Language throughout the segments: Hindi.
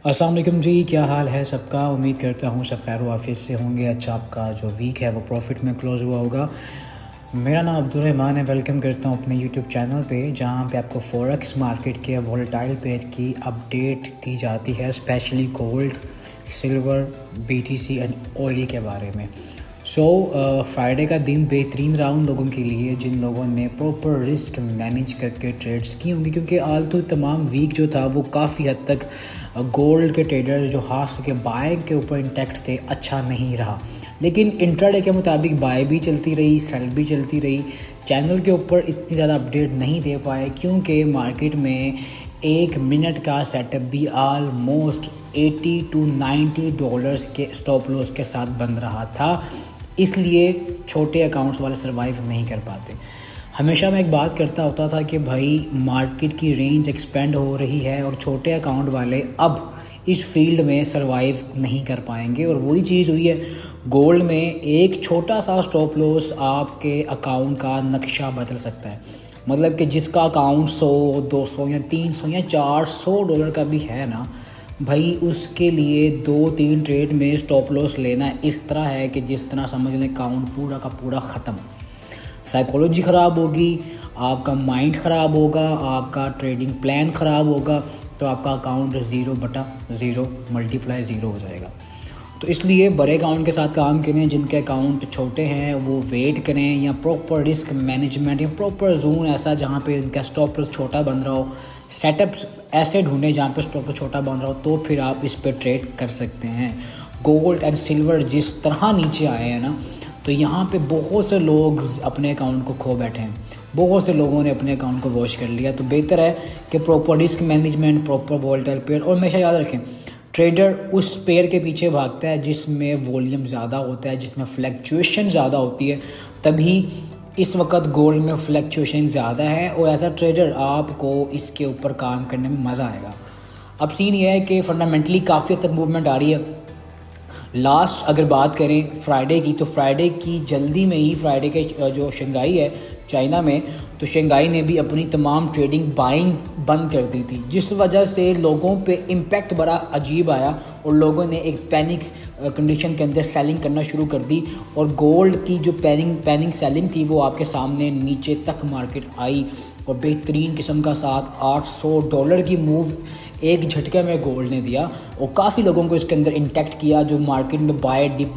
अस्सलाम वालेकुम जी, क्या हाल है सबका। उम्मीद करता हूँ सब खैर वाफियत से होंगे। अच्छा, आपका जो वीक है वो प्रॉफिट में क्लोज़ हुआ होगा। मेरा नाम अब्दुल-रहमान है। वेलकम करता हूँ अपने यूट्यूब चैनल पे, जहाँ पे आपको फॉरेक्स मार्केट के वोलेटाइल पेयर की अपडेट दी जाती है, specially gold, silver, BTC and oil के बारे में। फ्राइडे का दिन बेहतरीन रहा उन लोगों के लिए जिन लोगों ने प्रॉपर रिस्क मैनेज करके ट्रेड्स की होंगी, क्योंकि आल तो तमाम वीक जो था वो काफ़ी हद तक गोल्ड के ट्रेडर जो खास करके बाय के ऊपर इंटैक्ट थे, अच्छा नहीं रहा। लेकिन इंट्राडे के मुताबिक बाय भी चलती रही, सेल भी चलती रही। चैनल के ऊपर इतनी ज़्यादा अपडेट नहीं दे पाए क्योंकि मार्केट में एक मिनट का सेटअप भी आलमोस्ट $80 to $90 के स्टॉप लॉस के साथ बन रहा था, इसलिए छोटे अकाउंट्स वाले सर्वाइव नहीं कर पाते। हमेशा मैं एक बात करता होता था कि भाई मार्केट की रेंज एक्सपेंड हो रही है और छोटे अकाउंट वाले अब इस फील्ड में सरवाइव नहीं कर पाएंगे, और वही चीज़ हुई है। गोल्ड में एक छोटा सा स्टॉप लॉस आपके अकाउंट का नक्शा बदल सकता है। मतलब कि जिसका अकाउंट 100, 200 या 300 या $400 का भी है ना भाई, उसके लिए 2-3 ट्रेड में स्टॉप लॉस लेना इस तरह है कि जिस तरह समझ लें अकाउंट पूरा का पूरा ख़त्म। साइकोलॉजी ख़राब होगी, आपका माइंड ख़राब होगा, आपका ट्रेडिंग प्लान ख़राब होगा, तो आपका अकाउंट 0/0 मल्टीप्लाई 0 हो जाएगा। तो इसलिए बड़े अकाउंट के साथ काम करें। जिनके अकाउंट छोटे हैं वो वेट करें, या प्रॉपर रिस्क मैनेजमेंट या प्रॉपर जोन ऐसा जहाँ पे उनका स्टॉप लॉस छोटा बन रहा हो, सेटअप्स ऐसे ढूंढें जहाँ पे स्टॉप लॉस छोटा बन रहा हो, तो फिर आप इस पर ट्रेड कर सकते हैं। गोल्ड एंड सिल्वर जिस तरह नीचे आए हैं ना, तो यहाँ पे बहुत से लोग अपने अकाउंट को खो बैठे हैं। बहुत से लोगों ने अपने अकाउंट को वॉश कर लिया। तो बेहतर है कि proper risk management, proper volatile pair, और हमेशा याद रखें ट्रेडर उस पेयर के पीछे भागता है जिसमें वॉल्यूम ज़्यादा होता है, जिसमें फ्लैक्चुएशन ज़्यादा होती है। तभी इस वक्त गोल्ड में फ्लैक्चुएशन ज़्यादा है, और एज अ ट्रेडर आपको इसके ऊपर काम करने में मज़ा आएगा। अब सीन ये है कि फंडामेंटली काफ़ी हद तक मूवमेंट आ रही है। लास्ट अगर बात करें फ्राइडे की, तो फ्राइडे की जल्दी में ही फ्राइडे के जो शंघाई है चाइना में, तो शंघाई ने भी अपनी तमाम ट्रेडिंग बाइंग बंद कर दी थी, जिस वजह से लोगों पे इम्पैक्ट बड़ा अजीब आया और लोगों ने एक पैनिक कंडीशन के अंदर सेलिंग करना शुरू कर दी। और गोल्ड की जो पैनिक सेलिंग थी वो आपके सामने नीचे तक मार्केट आई, और बेहतरीन किस्म का साथ $800 की मूव एक झटके में गोल्ड ने दिया, और काफ़ी लोगों को इसके अंदर इंटैक्ट किया जो मार्केट में बाय डिप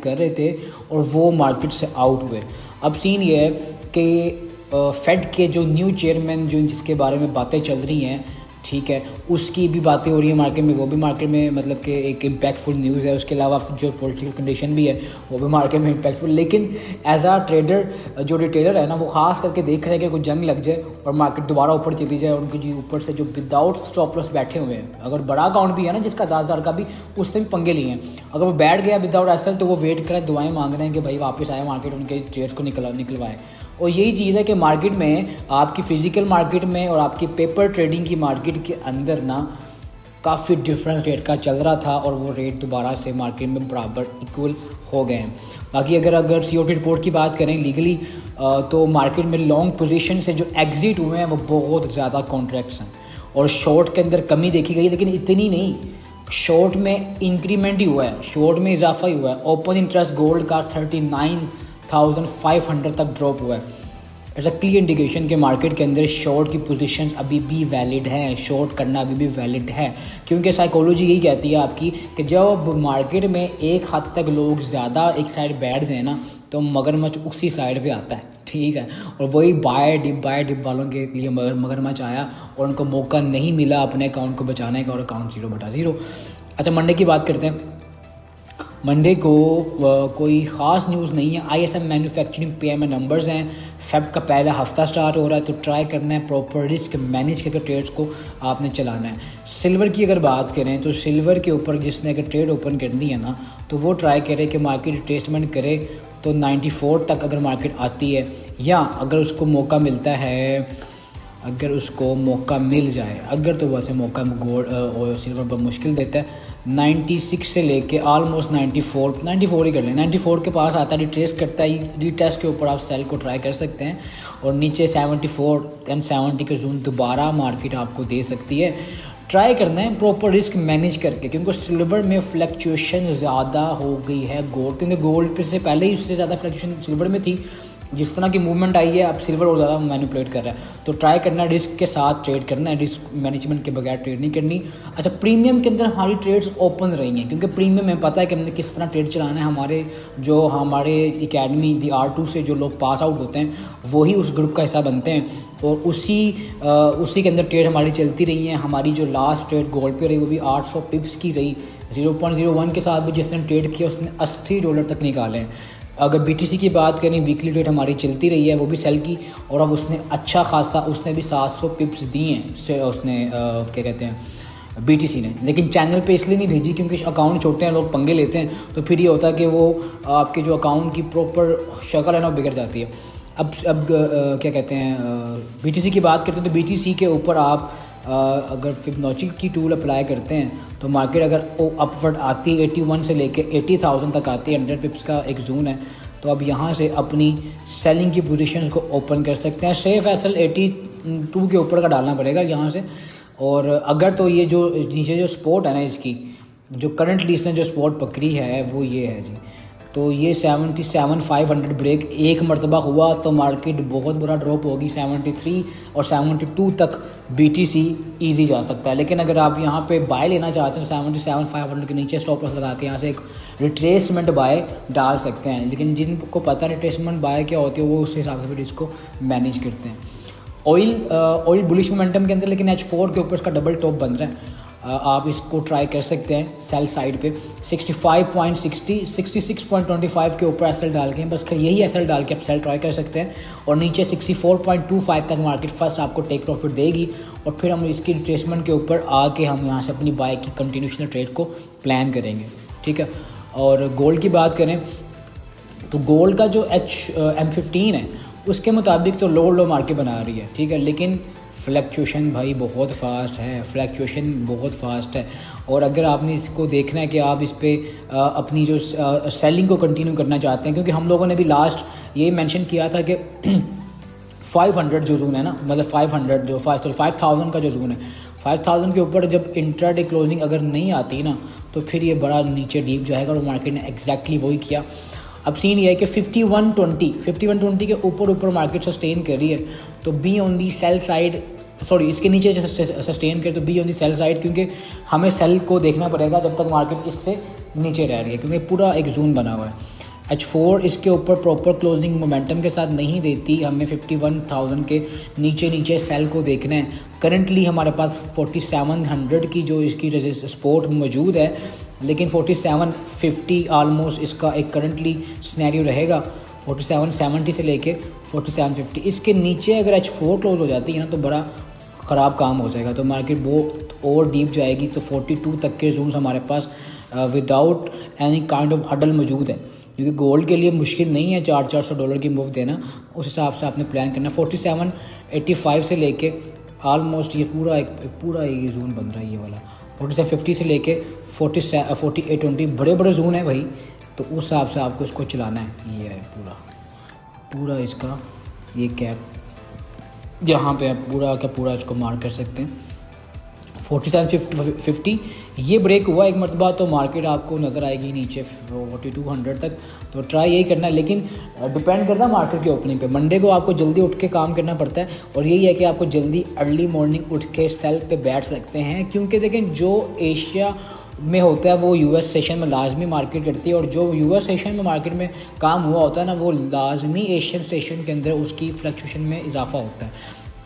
कर रहे थे, और वो मार्केट से आउट हुए। अब सीन ये है कि फेड के जो न्यू चेयरमैन जो जिसके बारे में बातें चल रही हैं, ठीक है, उसकी भी बातें हो रही है मार्केट में, वो भी मार्केट में मतलब कि एक इम्पैक्टफुल न्यूज़ है। उसके अलावा जो पॉलिटिकल कंडीशन भी है वो भी मार्केट में इम्पैक्टफुल। लेकिन एज आ ट्रेडर जो रिटेलर है ना, वो खास करके देख रहे हैं कि कोई जंग लग जाए और मार्केट दोबारा ऊपर चली जाए। उनकी जी ऊपर से जो विदाउट स्टॉप लॉस बैठे हुए हैं, अगर बड़ा अकाउंट भी है ना जिसका 10,000 का भी, उससे भी पंगे लिए हैं। अगर वो बैठ गया विदाउट एसएल, तो वो वेट करें, दुआएं मांग रहे हैं कि भाई वापस आए मार्केट, उनके ट्रेड्स को निकलवाएं। और यही चीज़ है कि मार्केट में, आपकी फ़िज़िकल मार्केट में और आपकी पेपर ट्रेडिंग की मार्केट के अंदर ना काफ़ी डिफरेंस रेट का चल रहा था, और वो रेट दोबारा से मार्केट में बराबर इक्वल हो गए हैं। बाकी अगर सीओटी रिपोर्ट की बात करें लीगली, तो मार्केट में लॉन्ग पोजीशन से जो एग्जिट हुए हैं वो बहुत ज़्यादा कॉन्ट्रैक्ट्स हैं, और शॉर्ट के अंदर कमी देखी गई, लेकिन इतनी नहीं। शॉर्ट में इंक्रीमेंट ही हुआ है, शॉर्ट में इजाफा ही हुआ है। ओपन इंटरेस्ट गोल्ड का 39,500 तक ड्रॉप हुआ है। इट्स अ क्लियर इंडिकेशन कि मार्केट के अंदर शॉर्ट की पोजीशंस अभी भी वैलिड है, शॉर्ट करना अभी भी वैलिड है, क्योंकि साइकोलॉजी यही कहती है आपकी कि जब मार्केट में एक हद तक लोग ज़्यादा एक साइड बैठ जाए ना, तो मगरमच्छ उसी साइड पे आता है, ठीक है। और वही बाय डिप वालों के लिए मगरमच्छ आया, और उनको मौका नहीं मिला अपने अकाउंट को बचाने का, और अकाउंट 0/0। अच्छा, मंडे की बात करते हैं। मंडे को कोई ख़ास न्यूज़ नहीं है। ISM मैन्युफैक्चरिंग PMI नंबर्स हैं। फेब का पहला हफ्ता स्टार्ट हो रहा है, तो ट्राई करना है प्रॉपर रिस्क मैनेज करके ट्रेड्स को आपने चलाना है। सिल्वर की अगर बात करें, तो सिल्वर के ऊपर जिसने अगर ट्रेड ओपन करनी है ना, तो वो ट्राई करे कि मार्केट रिट्रेसमेंट करे, तो 94 तक अगर मार्केट आती है, या अगर उसको मौका मिलता है, अगर उसको मौका मिल जाए, अगर तो वैसे मौका गोल्ड और सिल्वर बहुत मुश्किल देता है, 96 से लेके आलमोस्ट 94 ही कर लें, 94 के पास आता है, रिट्रेस करता है, रीटेस्ट के ऊपर आप सेल को ट्राई कर सकते हैं, और नीचे 74 एंड 70 के जोन दोबारा मार्केट आपको दे सकती है। ट्राई करना है प्रॉपर रिस्क मैनेज करके, क्योंकि सिल्वर में फ्लक्चुएशन ज़्यादा हो गई है गोल्ड, क्योंकि गोल्ड से पहले ही उससे ज़्यादा फ्लक्चुएशन सिल्वर में थी। जिस तरह की मूवमेंट आई है अब सिल्वर और ज़्यादा मैनिपुलेट कर रहा है, तो ट्राई करना है रिस्क के साथ ट्रेड करना है, रिस्क मैनेजमेंट के बगैर ट्रेड नहीं करनी। अच्छा, प्रीमियम के अंदर हमारी ट्रेड्स ओपन रही हैं, क्योंकि प्रीमियम में पता है कि हमने किस तरह ट्रेड चलाना है। हमारे एकेडमी दी R2 से जो लोग पास आउट होते हैं वही उस ग्रुप का हिस्सा बनते हैं, और उसी के अंदर ट्रेड हमारी चलती रही है। हमारी जो लास्ट ट्रेड गोल्ड पे रही वो भी 800 पिप्स की रही। 0.01 के साथ भी जिसने ट्रेड किया उसने $80 तक निकाले हैं। अगर BTC की बात करें, वीकली ट्रेड हमारी चलती रही है, वो भी सेल की, और अब उसने अच्छा खासा उसने भी 700 पिप्स दिए हैं उसने क्या कहते हैं BTC ने। लेकिन चैनल पे इसलिए नहीं भेजी क्योंकि अकाउंट छोटे हैं, लोग पंगे लेते हैं, तो फिर ये होता है कि वो आपके जो अकाउंट की प्रॉपर शक्ल है ना बिगड़ जाती है। अब क्या कहते हैं BTC की बात करते हैं, तो BTC के ऊपर आप अगर फिबोनाची की टूल अप्लाई करते हैं तो मार्केट अगर अपवर्ड आती है 81 से लेके 80,000 तक आती है, 100 पिप्स का एक जोन है, तो अब यहाँ से अपनी सेलिंग की पोजीशंस को ओपन कर सकते हैं। सेफ एसएल 82 के ऊपर का डालना पड़ेगा यहाँ से। और अगर तो ये जो नीचे जो स्पोर्ट है ना, इसकी जो करंटली इसने जो स्पोर्ट पकड़ी है वो ये है जी, तो ये 77,500 ब्रेक एक मरतबा हुआ तो मार्केट बहुत बुरा ड्रॉप होगी। 73 और 72 तक BTC ईजी जा सकता है। लेकिन अगर आप यहाँ पे बाय लेना चाहते हैं 77,500 के नीचे स्टॉप लॉस लगा के यहाँ से एक रिट्रेसमेंट बाय डाल सकते हैं। लेकिन जिनको पता रिट्रेसमेंट बाय क्या होती है वो उस हिसाब से फिर इसको मैनेज करते हैं। ऑयल बुलिश मोमेंटम के अंदर, लेकिन H4 के ऊपर इसका डबल टॉप बन रहा है। आप इसको ट्राई कर सकते हैं सेल साइड पे 65.60 66.25 के ऊपर एसएल डाल के, बस यही एसएल डाल के आप सेल ट्राई कर सकते हैं। और नीचे 64.25 तक मार्केट फर्स्ट आपको टेक प्रॉफिट देगी, और फिर हम इसकी रिट्रेसमेंट के ऊपर आके हम यहाँ से अपनी बाय की कंटिन्यूशनल ट्रेड को प्लान करेंगे, ठीक है। और गोल्ड की बात करें तो गोल्ड का जो M15 है उसके मुताबिक तो लो मार्केट बना रही है, ठीक है, लेकिन फ्लक्चुएशन भाई बहुत फास्ट है। और अगर आपने इसको देखना है कि आप इस पर अपनी जो सेलिंग को कंटिन्यू करना चाहते हैं, क्योंकि हम लोगों ने भी लास्ट ये मेंशन किया था कि 500 जो जोन है ना, मतलब 5,000 का जो जोन है, 5,000 के ऊपर जब इंट्राडे क्लोजिंग अगर नहीं आती ना तो फिर ये बड़ा नीचे डीप जाएगा, और मार्केट ने एग्जैक्टली वही किया। अब सीन ये है कि 5120 के ऊपर मार्केट सस्टेन कर रही है, तो be on the sell side, sorry इसके नीचे सस्टेन करे तो be on the sell side, क्योंकि हमें सेल को देखना पड़ेगा जब तक मार्केट इससे नीचे रह रही है, क्योंकि पूरा एक जोन बना हुआ है। H4 इसके ऊपर प्रॉपर क्लोजिंग मोमेंटम के साथ नहीं देती, हमें 51,000 के नीचे सेल को देखना है। करंटली हमारे पास 4700 की जो इसकी सपोर्ट मौजूद है, लेकिन 4750 आलमोस्ट इसका एक करंटली सिनेरियो रहेगा। 4770 से लेके 4750 इसके नीचे अगर H4 क्लोज हो जाती है ना तो बड़ा ख़राब काम हो जाएगा, तो मार्केट बहुत और डीप जाएगी। तो 42 तक के जोन्स हमारे पास without any kind of hurdle मौजूद है, क्योंकि गोल्ड के लिए मुश्किल नहीं है $400 की मूव देना, उस हिसाब से आपने प्लान करना। 4785 से लेके आलमोस्ट ये पूरा ये जोन बन रहा है, ये वाला 4750 से लेके 4820 बड़े जोन है भाई, तो उस हिसाब से आपको इसको चलाना है। ये है पूरा इसका ये कैप यहाँ पे आप पूरा इसको मार्क कर सकते हैं। 4750 ये ब्रेक हुआ एक मरतबा तो मार्केट आपको नज़र आएगी नीचे 4200 तक, तो ट्राई यही करना है। लेकिन डिपेंड करता है मार्केट के ओपनिंग पे। मंडे को आपको जल्दी उठ के काम करना पड़ता है, और यही है कि आपको जल्दी अर्ली मॉर्निंग उठ के सेल पे बैठ सकते हैं, क्योंकि देखें जो एशिया में होता है वो US सेशन में लाजमी मार्केट करती है, और जो US सेशन में मार्केट में काम हुआ होता है ना वो लाजमी एशियन सेशन के अंदर उसकी फ्लक्चुएशन में इजाफा होता है,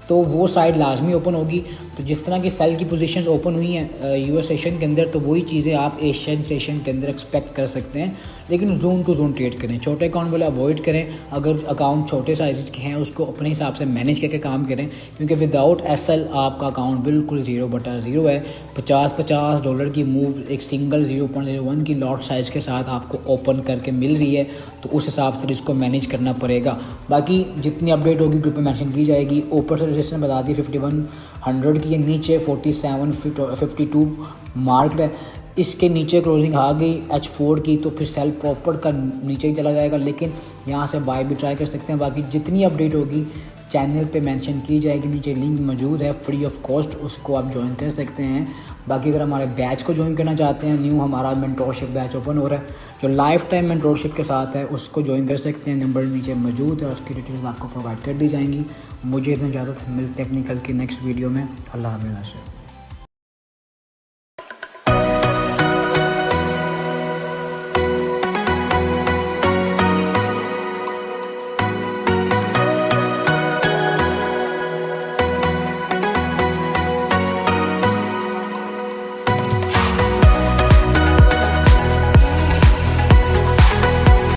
तो वो साइड लाजमी ओपन होगी। तो जिस तरह की सेल की पोजीशंस ओपन हुई हैं US सेशन के अंदर, तो वही चीज़ें आप एशियन सेशन के अंदर एक्सपेक्ट कर सकते हैं। लेकिन जोन टू जोन ट्रेड करें, छोटे अकाउंट वाले अवॉइड करें। अगर अकाउंट छोटे साइज़ के हैं उसको अपने हिसाब से मैनेज करके काम करें, क्योंकि विदाउट SL आपका अकाउंट बिल्कुल 0/0 है। $50 की मूव एक सिंगल 0.01 की लॉट साइज़ के साथ आपको ओपन करके मिल रही है, तो उस हिसाब से इसको मैनेज करना पड़ेगा। बाकी जितनी अपडेट होगी ग्रुप में मेंशन की जाएगी। ऊपर से रजिस्ट्रेशन बता दी 5100 की, नीचे 4752 मार्क्ड है, इसके नीचे क्लोजिंग आ गई H4 की, तो फिर सेल प्रॉपर का नीचे ही चला जाएगा। लेकिन यहाँ से बाय भी ट्राई कर सकते हैं। बाकी जितनी अपडेट होगी चैनल पे मेंशन की जाएगी, नीचे लिंक मौजूद है फ्री ऑफ कॉस्ट, उसको आप ज्वाइन कर सकते हैं। बाकी अगर हमारे बैच को ज्वाइन करना चाहते हैं, न्यू हमारा मेंटोरशिप बैच ओपन हो रहा है जो लाइफ टाइम मेंटोरशिप के साथ है, उसको ज्वाइन कर सकते हैं। नंबर नीचे मौजूद है, उसकी डिटेल्स आपको प्रोवाइड कर दी जाएंगी। मुझे इतना इजाज़त, मिलते हैं अपनी कल की नेक्स्ट वीडियो में। अल्लाह हाफ़िज़।